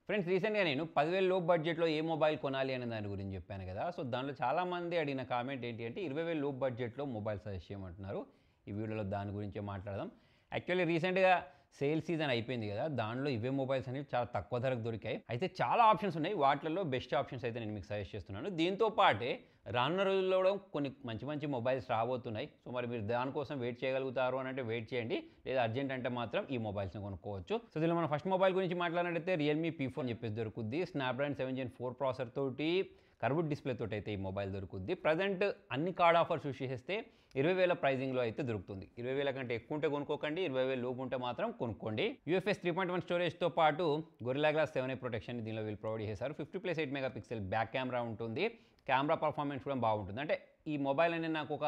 Friends రీసెంట్‌గా నేను 10,000 లోపు బడ్జెట్‌లో ఏ మొబైల్ కొనాలి అనే దాని గురించి చెప్పాను కదా! సో, దాంట్లో చాలామంది అడిగిన కామెంట్ ఏంటి అంటే 20,000 లోపు బడ్జెట్‌లో మొబైల్ సజెస్ట్ చేయమంటున్నారు. ఈ వీడియోలో దాని గురించే మాట్లాడదాం. యాక్చువల్లీ రీసెంట్‌గా సేల్ సీజన్ అయిపోయింది కదా! దానిలో ఇవే మొబైల్స్ అనేవి చాలా తక్కువ ధరకు దొరికాయి. అయితే చాలా ఆప్షన్స్ ఉన్నాయి. వాటిలలో బెస్ట్ ఆప్షన్స్ అయితే నేను మీకు సజెస్ట్ చేస్తున్నాను. దీంతో పాటే రానున్న రోజుల్లో కూడా కొన్ని మంచి మంచి మొబైల్స్ రాబోతున్నాయి. సో, మరి మీరు దానికోసం వెయిట్ చేయగలుగుతారు అని అంటే వెయిట్ చేయండి. లేదా అర్జెంట్ అంటే మాత్రం ఈ మొబైల్స్‌ని కొనుక్కోవచ్చు. సో, దీనిలో మనం ఫస్ట్ మొబైల్ గురించి మాట్లాడినట్టయితే రియల్‌మీ P4 అని చెప్పేసి దొరుకుద్ది. స్నాప్‌డ్రాగన్ 7 Gen 4 ప్రాసెసర్ తోటి కర్వ్డ్ డిస్ప్లే తోటి అయితే ఈ మొబైల్ దొరుకుద్ది. ప్రజెంట్ అన్ని కార్డ్ ఆఫర్స్ యూజ్ చేసేస్తే 20,000 ప్రైజింగ్‌లో అయితే దొరుకుతుంది. 20,000 కంటే ఎక్కువ ఉంటే కొనుక్కోకండి. 20,000 లోపు ఉంటే మాత్రం కొనుక్కోండి. UFS 3.1 స్టోరేజ్‌తో పాటు గొరిల్లా గ్లాస్ 7 ప్రొటెక్షన్ దీనిలో వీళ్ళు ప్రొవైడ్ చేశారు. 50+8 మెగాపిక్సెల్ బ్యాక్ కెమెరా ఉంటుంది. కెమెరా పర్ఫార్మెన్స్ కూడా బాగుంటుంది. అంటే ఈ మొబైల్ అనేది నాకు ఒక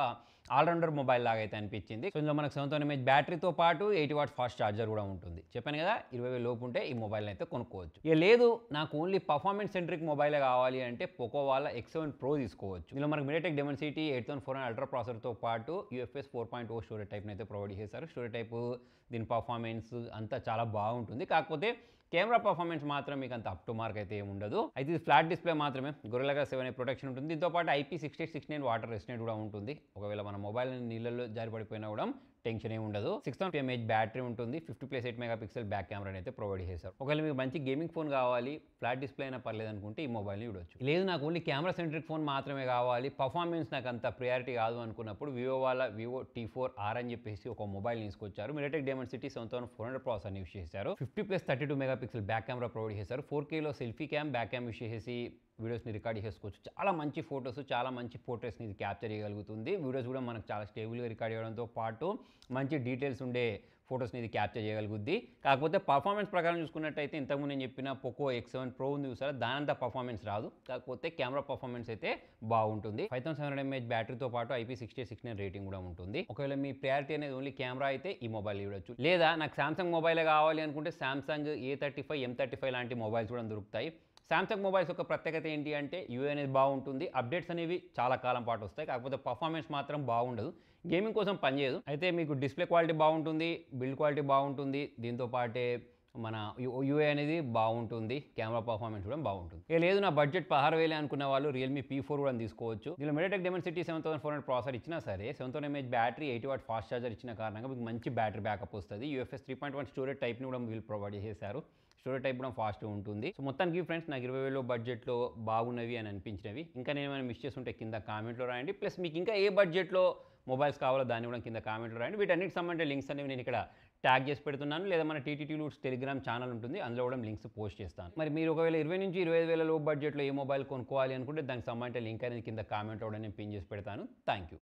ఆల్రౌండర్ మొబైల్ లాగా అయితే అనిపించింది. సో, ఇందులో మనకు 7000 mAh బ్యాటరీతో పాటు 80 వాట్స్ ఫాస్ట్ ఛార్జర్ కూడా ఉంటుంది. చెప్పాను కదా 20,000 లోపు ఉంటే ఈ మొబైల్‌ని అయితే కొనుక్కోవచ్చు. ఇక లేదు నాకు ఓన్లీ పర్ఫార్మెన్స్ సెంట్రిక్ మొబైలే కావాలి అంటే పోకో వాళ్ళ X7 Pro తీసుకోవచ్చు. ఇందులో మనకు MediaTek Dimensity 8400 అల్ట్రా ప్రాసెసర్తో పాటు UFS 4.0 స్టోరేజ్ టైప్‌ని అయితే ప్రొవైడ్ చేశారు. స్టోరేజ్ టైపు దీని పర్ఫార్మెన్స్ అంతా చాలా బాగుంటుంది. కాకపోతే కెమెరా పర్ఫార్మెన్స్ మాత్రం మీకు అంత అప్ టు మార్క్ అయితే ఏమి ఉండదు. అయితే ఇది ఫ్లాట్ డిస్ప్లే మాత్రమే. గొరిల్లా గ్లాస్ 7 ప్రొటెక్షన్ ఉంటుంది. దీంతో పాటు IP6869 వాటర్ రెసిస్టెంట్ కూడా ఉంటుంది. ఒకవేళ మన మొబైల్ నీళ్ళల్లో జారి పడిపోయినా కూడా టెన్షన్ ఏమి ఉండదు. 6000 mAh బ్యాటరీ ఉంటుంది. 50+8 మెగాపిక్సెల్ బ్యాక్ కెమెరాని అయితే ప్రొవైడ్ చేశారు. ఒకవేళ మీకు మంచి గేమింగ్ ఫోన్ కావాలి, ఫ్లాట్ డిస్ప్లే అయినా పర్లేదు అనుకుంటే ఈ మొబైల్ని చూడొచ్చు. లేదు నాకు ఓన్లీ కెమెరా సెంట్రిక్ ఫోన్ మాత్రమే కావాలి, పర్ఫార్మెన్స్ నాకు అంత ప్రియారిటీ కాదు అనుకున్నప్పుడు వివో వాళ్ళ వివో T4R అని చెప్పేసి ఒక మొబైల్ తీసుకొచ్చారు. MediaTek Dimensity 7400 ప్రాసెసర్ని యూస్ చేశారు. 50+32 మెగాపిక్సెల్ బ్యాక్ కెమెరా ప్రొవైడ్ చేశారు. 4Kలో selfie cam back cam use చేసేసి వీడియోస్ని రికార్డ్ చేసుకోవచ్చు. చాలా మంచి ఫొటోస్, చాలా మంచి పోర్ట్రేట్స్ని ఇది క్యాప్చర్ చేయగలుగుతుంది. వీడియోస్ కూడా మనకు చాలా స్టేబుల్గా రికార్డ్ చేయడంతో పాటు మంచి డీటెయిల్స్ ఉండే ఫొటోస్ని ఇది క్యాప్చర్ చేయగలుగుద్ది. కాకపోతే పర్ఫార్మెన్స్ ప్రకారం చూసుకున్నట్టయితే ఇంతకుముందు నేను చెప్పిన పోకో X7 Pro ఉంది చూసారా దానంత పర్ఫార్మెన్స్ రాదు. కాకపోతే కెమెరా పర్ఫార్మెన్స్ అయితే బాగుంటుంది. 5700 mAh బ్యాటరీతో పాటు IP6869 రేటింగ్ కూడా ఉంటుంది. ఒకవేళ మీ ప్రయారిటీ అనేది ఓన్లీ కెమెరా అయితే ఈ మొబైల్ చూడొచ్చు. లేదా నాకు సామ్సంగ్ మొబైలే కావాలి అనుకుంటే సామ్సంగ్ A35, M35 లాంటి మొబైల్స్ కూడా దొరుకుతాయి. సామ్సంగ్ మొబైల్స్ యొక్క ప్రత్యేకత ఏంటి అంటే యూఐ అనేది బాగుంటుంది. అప్డేట్స్ అనేవి చాలా కాలం పాటు వస్తాయి. కాకపోతే పర్ఫార్మెన్స్ మాత్రం బాగుండదు. గేమింగ్ కోసం పనిచేయదు. అయితే మీకు డిస్ప్లే క్వాలిటీ బాగుంటుంది, బిల్డ్ క్వాలిటీ బాగుంటుంది. దీంతో పాటే మన యూఐ అనేది బాగుంటుంది. కెమెరా పర్ఫార్మెన్స్ కూడా బాగుంటుంది. ఇక లేదు నా బడ్జెట్ 16,000 అనుకున్న వాళ్ళు రియల్మీ P4 కూడా తీసుకోవచ్చు. దీనిలో MediaTek Dimensity 7400 ప్రాసెసర్ ఇచ్చినా సరే 7000 mAh battery 80 watt fast charger ఇచ్చిన కారణంగా మీకు మంచి బ్యాటరీ బ్యాకప్ వస్తుంది. UFS 3.1 స్టోరేజ్ టైప్ని కూడా వీళ్ళు ప్రొవైడ్ చేశారు. స్టోరేజ్ టైప్ కూడా ఫాస్ట్గా ఉంటుంది. సో, మొత్తానికి ఫ్రెండ్స్ నాకు 20,000 బడ్జెట్లో బాగున్నవి అని అనిపించినవి. ఇంకా నేను ఏమైనా మిస్ చేస్తుంటే కింద కామెంట్లో రాయండి. ప్లస్ మీకు ఇంకా ఏ బడ్జెట్లో మొబైల్స్ కావాలో దాన్ని కూడా కింద కామెంట్లో రాయండి. వీటన్నిటికి సంబంధించిన లింక్స్ అనేవి నేను ఇక్కడ ట్యాగ్ చేసి పెడుతున్నాను. లేదా మన టీటీటీ లూట్స్ టెలిగ్రామ్ ఛానల్ ఉంటుంది, అందులో కూడా లింక్స్ పోస్ట్ చేస్తాను. మరి మీరు ఒకవేళ 20 నుంచి 25,000 లోపు బడ్జెట్లో ఏ మొబైల్ కొనుక్కోవాలి అనుకుంటే దానికి సంబంధించిన లింక్ అనేది కింద కామెంట్ కూడా నేను పిన్ చేసి పెడతాను. Thank you.